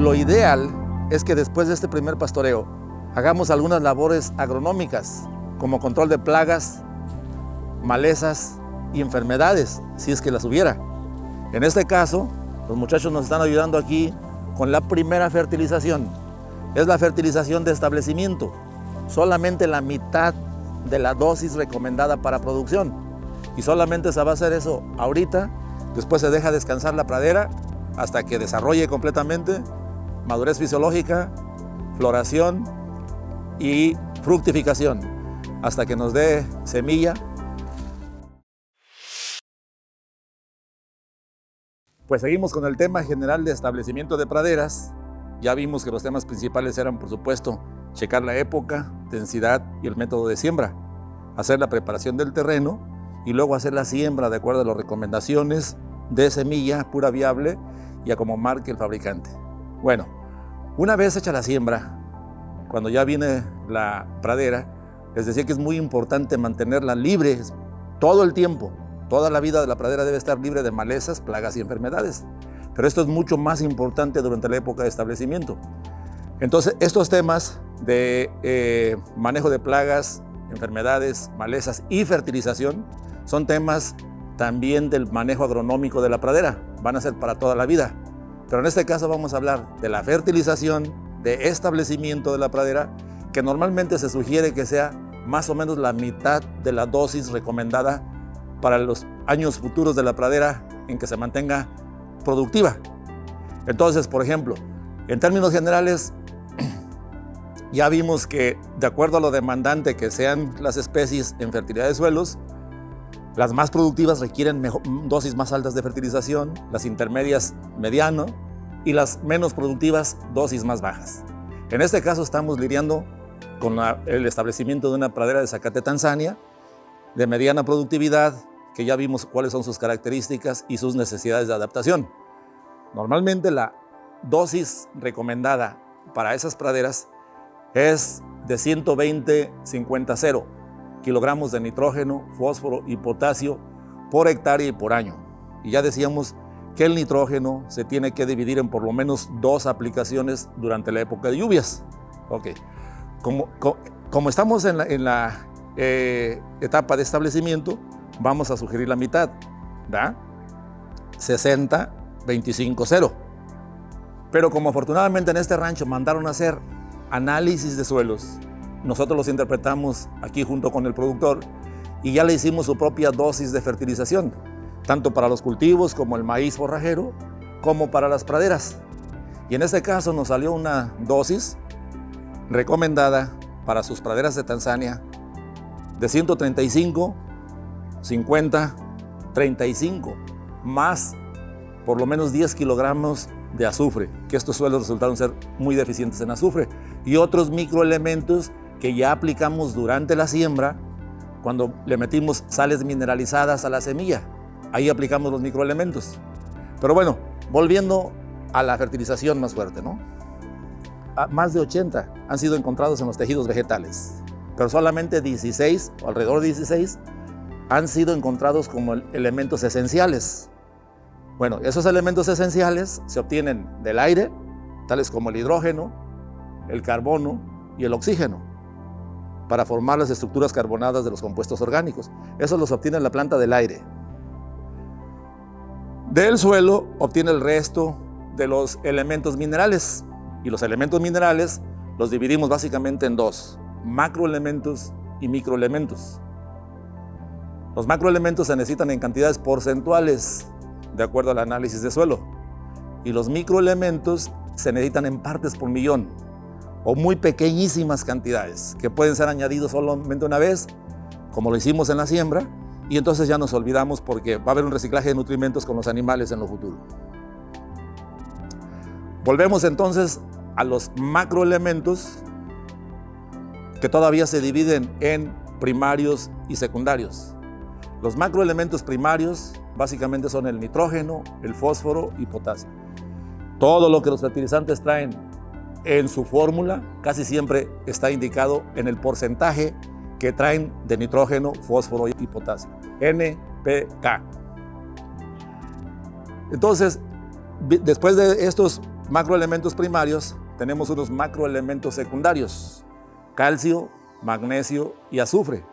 lo ideal es que después de este primer pastoreo hagamos algunas labores agronómicas, como control de plagas, malezas y enfermedades, si es que las hubiera. En este caso, los muchachos nos están ayudando aquí con la primera fertilización. Es la fertilización de establecimiento, solamente la mitad de la dosis recomendada para producción. Y solamente se va a hacer eso ahorita, después se deja descansar la pradera hasta que desarrolle completamente madurez fisiológica, floración y fructificación, hasta que nos dé semilla. Pues seguimos con el tema general de establecimiento de praderas. Ya vimos que los temas principales eran, por supuesto, checar la época, densidad y el método de siembra, hacer la preparación del terreno y luego hacer la siembra de acuerdo a las recomendaciones de semilla pura viable y a como marque el fabricante. Bueno, una vez hecha la siembra, cuando ya viene la pradera, les decía que es muy importante mantenerla libre todo el tiempo. Toda la vida de la pradera debe estar libre de malezas, plagas y enfermedades. Pero esto es mucho más importante durante la época de establecimiento. Entonces, estos temas de manejo de plagas, enfermedades, malezas y fertilización son temas también del manejo agronómico de la pradera. Van a ser para toda la vida. Pero en este caso vamos a hablar de la fertilización, de establecimiento de la pradera, que normalmente se sugiere que sea más o menos la mitad de la dosis recomendada para los años futuros de la pradera en que se mantenga productiva. Entonces, por ejemplo, en términos generales, ya vimos que de acuerdo a lo demandante que sean las especies en fertilidad de suelos, las más productivas requieren dosis más altas de fertilización, las intermedias mediano y las menos productivas dosis más bajas. En este caso estamos lidiando con el establecimiento de una pradera de zacate Tanzania de mediana productividad, que ya vimos cuáles son sus características y sus necesidades de adaptación. Normalmente la dosis recomendada para esas praderas es de 120-50-0 kilogramos de nitrógeno, fósforo y potasio por hectárea y por año. Y ya decíamos que el nitrógeno se tiene que dividir en por lo menos 2 aplicaciones durante la época de lluvias. Ok. Como estamos en la etapa de establecimiento, vamos a sugerir la mitad, ¿da? 60-25-0. Pero como afortunadamente en este rancho mandaron a hacer análisis de suelos, nosotros los interpretamos aquí junto con el productor y ya le hicimos su propia dosis de fertilización, tanto para los cultivos como el maíz forrajero, como para las praderas. Y en este caso nos salió una dosis recomendada para sus praderas de Tanzania de 135, 50, 35, más por lo menos 10 kilogramos de azufre, que estos suelos resultaron ser muy deficientes en azufre, y otros microelementos que ya aplicamos durante la siembra cuando le metimos sales mineralizadas a la semilla. Ahí aplicamos los microelementos. Pero bueno, volviendo a la fertilización más fuerte, ¿no? Más de 80 han sido encontrados en los tejidos vegetales, pero solamente 16, o alrededor de 16, han sido encontrados como elementos esenciales. Bueno, esos elementos esenciales se obtienen del aire, tales como el hidrógeno, el carbono y el oxígeno, para formar las estructuras carbonadas de los compuestos orgánicos. Eso los obtiene la planta del aire. Del suelo obtiene el resto de los elementos minerales, y los elementos minerales los dividimos básicamente en 2, macroelementos y microelementos. Los macroelementos se necesitan en cantidades porcentuales, de acuerdo al análisis de suelo, y los microelementos se necesitan en partes por millón, o muy pequeñísimas cantidades, que pueden ser añadidos solamente una vez, como lo hicimos en la siembra, y entonces ya nos olvidamos porque va a haber un reciclaje de nutrimentos con los animales en lo futuro. Volvemos entonces a los macroelementos, que todavía se dividen en primarios y secundarios. Los macroelementos primarios básicamente son el nitrógeno, el fósforo y potasio. Todo lo que los fertilizantes traen en su fórmula casi siempre está indicado en el porcentaje que traen de nitrógeno, fósforo y potasio, NPK. Entonces, después de estos macroelementos primarios, tenemos unos macroelementos secundarios: calcio, magnesio y azufre.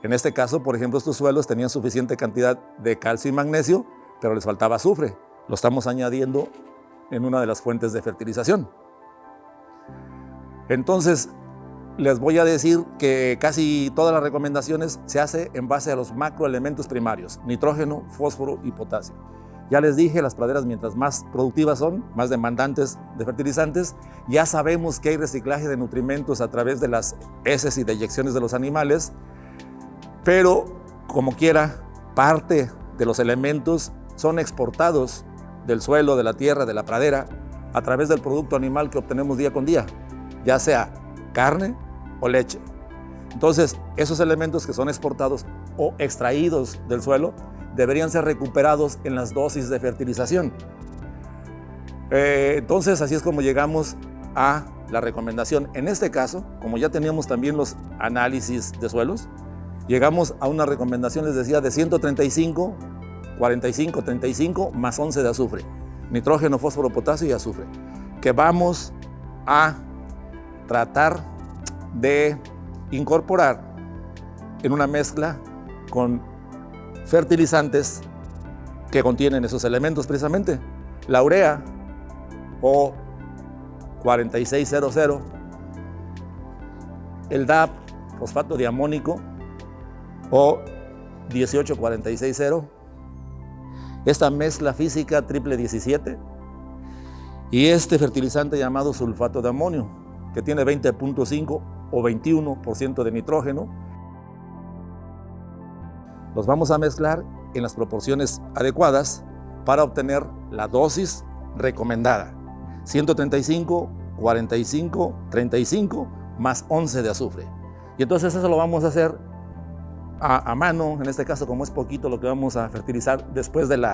En este caso, por ejemplo, estos suelos tenían suficiente cantidad de calcio y magnesio, pero les faltaba azufre. Lo estamos añadiendo en una de las fuentes de fertilización. Entonces, les voy a decir que casi todas las recomendaciones se hacen en base a los macroelementos primarios: nitrógeno, fósforo y potasio. Ya les dije, las praderas, mientras más productivas son, más demandantes de fertilizantes. Ya sabemos que hay reciclaje de nutrimentos a través de las heces y deyecciones de los animales, pero como quiera, parte de los elementos son exportados del suelo, de la tierra, de la pradera, a través del producto animal que obtenemos día con día, ya sea carne o leche. Entonces, esos elementos que son exportados o extraídos del suelo deberían ser recuperados en las dosis de fertilización. Entonces, así es como llegamos a la recomendación. En este caso, como ya teníamos también los análisis de suelos, llegamos a una recomendación, les decía, de 135, 45, 35 más 11 de azufre. Nitrógeno, fósforo, potasio y azufre, que vamos a tratar de incorporar en una mezcla con fertilizantes que contienen esos elementos precisamente. La urea o 4600, el DAP, fosfato diamónico o 18460, esta mezcla física triple 17 y este fertilizante llamado sulfato de amonio, que tiene 20.5 o 21% de nitrógeno. Los vamos a mezclar en las proporciones adecuadas para obtener la dosis recomendada: 135, 45, 35 más 11 de azufre. Y entonces eso lo vamos a hacer a mano, en este caso, como es poquito lo que vamos a fertilizar después del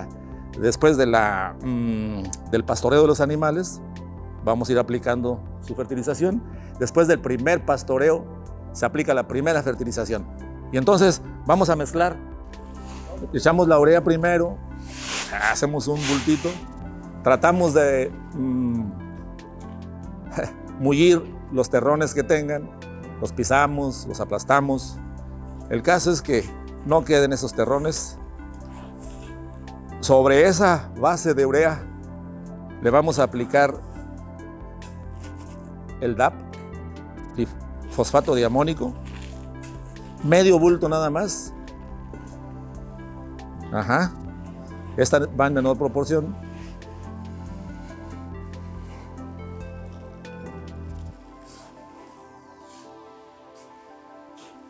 pastoreo de los animales. Vamos a ir aplicando su fertilización. Después del primer pastoreo se aplica la primera fertilización. Y entonces vamos a mezclar. Echamos la urea primero, hacemos un bultito, tratamos de mullir los terrones que tengan, los pisamos, los aplastamos. El caso es que no queden esos terrones. Sobre esa base de urea le vamos a aplicar el DAP y fosfato diamónico, medio bulto nada más. Ajá. Esta va en menor proporción.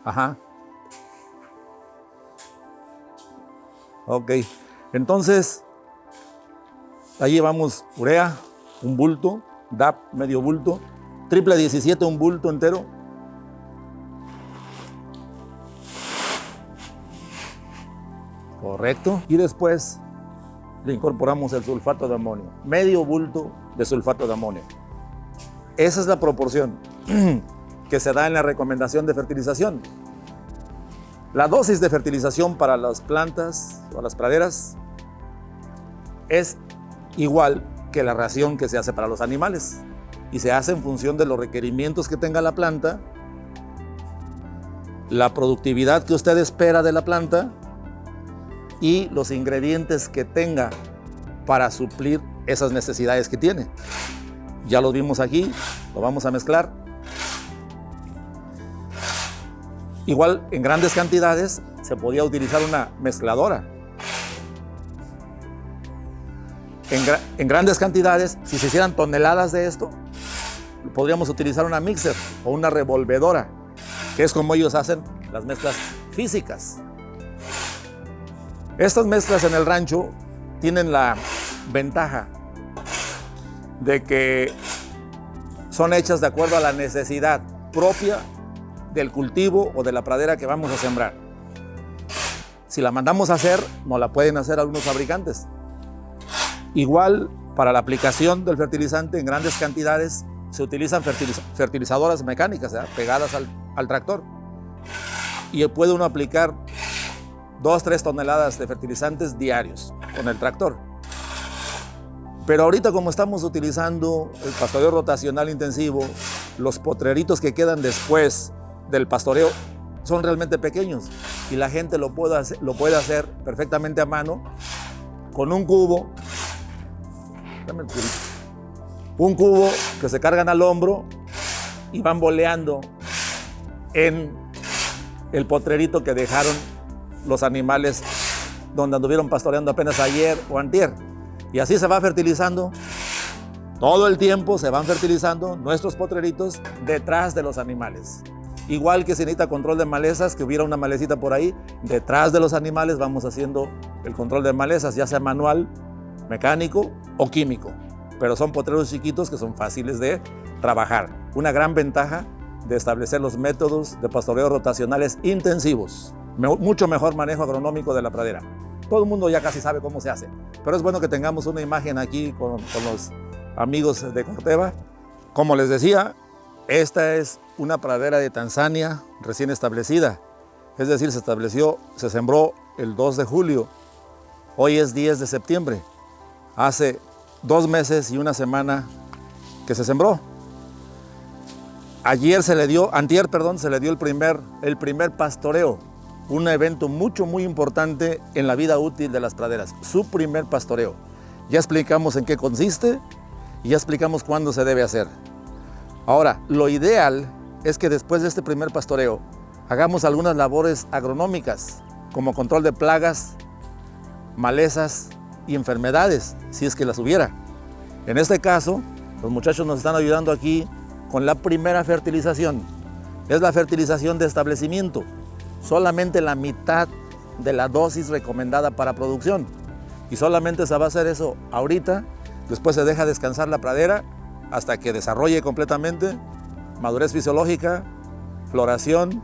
Ajá. Ok. Entonces, ahí llevamos urea, un bulto, DAP, medio bulto, triple 17, un bulto entero. Correcto. Y después le incorporamos el sulfato de amonio, medio bulto de sulfato de amonio. Esa es la proporción que se da en la recomendación de fertilización. La dosis de fertilización para las plantas o las praderas es igual que la ración que se hace para los animales y se hace en función de los requerimientos que tenga la planta, la productividad que usted espera de la planta y los ingredientes que tenga para suplir esas necesidades que tiene. Ya lo vimos aquí, lo vamos a mezclar. Igual, en grandes cantidades se podía utilizar una mezcladora. En grandes cantidades, si se hicieran toneladas de esto, podríamos utilizar una mixer o una revolvedora, que es como ellos hacen las mezclas físicas. Estas mezclas en el rancho tienen la ventaja de que son hechas de acuerdo a la necesidad propia del cultivo o de la pradera que vamos a sembrar. Si la mandamos a hacer, no la pueden hacer algunos fabricantes. Igual, para la aplicación del fertilizante en grandes cantidades, se utilizan fertilizadoras mecánicas, pegadas al tractor. Y puede uno aplicar 2-3 toneladas de fertilizantes diarios con el tractor. Pero ahorita, como estamos utilizando el pastoreo rotacional intensivo, los potreritos que quedan después del pastoreo son realmente pequeños y la gente lo puede hacer perfectamente a mano con un cubo. Un cubo que se cargan al hombro y van boleando en el potrerito que dejaron los animales donde anduvieron pastoreando apenas ayer o antier. Y así se va fertilizando. Todo el tiempo se van fertilizando nuestros potreritos detrás de los animales. Igual que si necesita control de malezas, que hubiera una malecita por ahí, detrás de los animales vamos haciendo el control de malezas, ya sea manual, mecánico o químico. Pero son potreros chiquitos que son fáciles de trabajar. Una gran ventaja de establecer los métodos de pastoreo rotacionales intensivos. Mucho mejor manejo agronómico de la pradera. Todo el mundo ya casi sabe cómo se hace, pero es bueno que tengamos una imagen aquí con los amigos de Corteva. Como les decía, esta es una pradera de Tanzania recién establecida, es decir, se sembró el 2 de julio, hoy es 10 de septiembre, hace 2 meses y una semana que se sembró. Antier se le dio el primer pastoreo, un evento muy importante en la vida útil de las praderas, su primer pastoreo. Ya explicamos en qué consiste y ya explicamos cuándo se debe hacer. Ahora, lo ideal es que después de este primer pastoreo hagamos algunas labores agronómicas, como control de plagas, malezas y enfermedades, si es que las hubiera. En este caso, los muchachos nos están ayudando aquí con la primera fertilización. Es la fertilización de establecimiento. Solamente la mitad de la dosis recomendada para producción. Y solamente se va a hacer eso ahorita, después se deja descansar la pradera hasta que desarrolle completamente madurez fisiológica, floración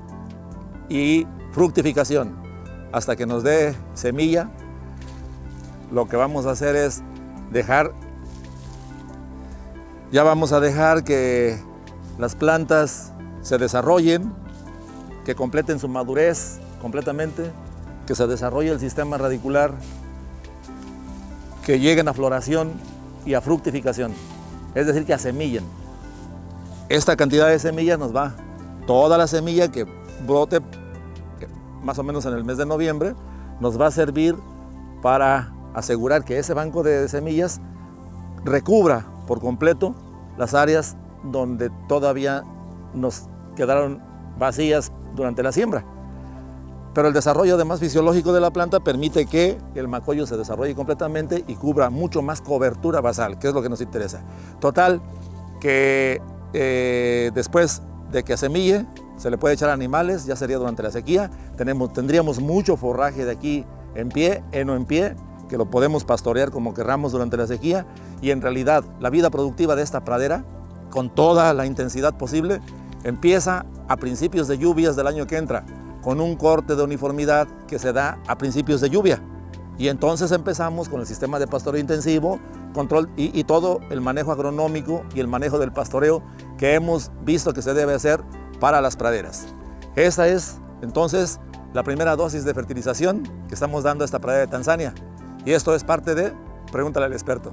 y fructificación. Hasta que nos dé semilla, lo que vamos a hacer es vamos a dejar que las plantas se desarrollen, que completen su madurez completamente, que se desarrolle el sistema radicular, que lleguen a floración y a fructificación, es decir, que asemillen. Esta cantidad de semillas nos va, toda la semilla que brote más o menos en el mes de noviembre, nos va a servir para asegurar que ese banco de semillas recubra por completo las áreas donde todavía nos quedaron vacías durante la siembra. Pero el desarrollo además fisiológico de la planta permite que el macoyo se desarrolle completamente y cubra mucho más cobertura basal, que es lo que nos interesa. Total, que después de que asemille, se le puede echar animales, ya sería durante la sequía. Tendríamos mucho forraje de aquí en pie, heno en pie, que lo podemos pastorear como querramos durante la sequía. Y en realidad, la vida productiva de esta pradera, con toda la intensidad posible, empieza a principios de lluvias del año que entra, con un corte de uniformidad que se da a principios de lluvia. Y entonces empezamos con el sistema de pastoreo intensivo, control y todo el manejo agronómico y el manejo del pastoreo que hemos visto que se debe hacer para las praderas. Esa es entonces la primera dosis de fertilización que estamos dando a esta pradera de Tanzania. Y esto es parte de Pregúntale al experto.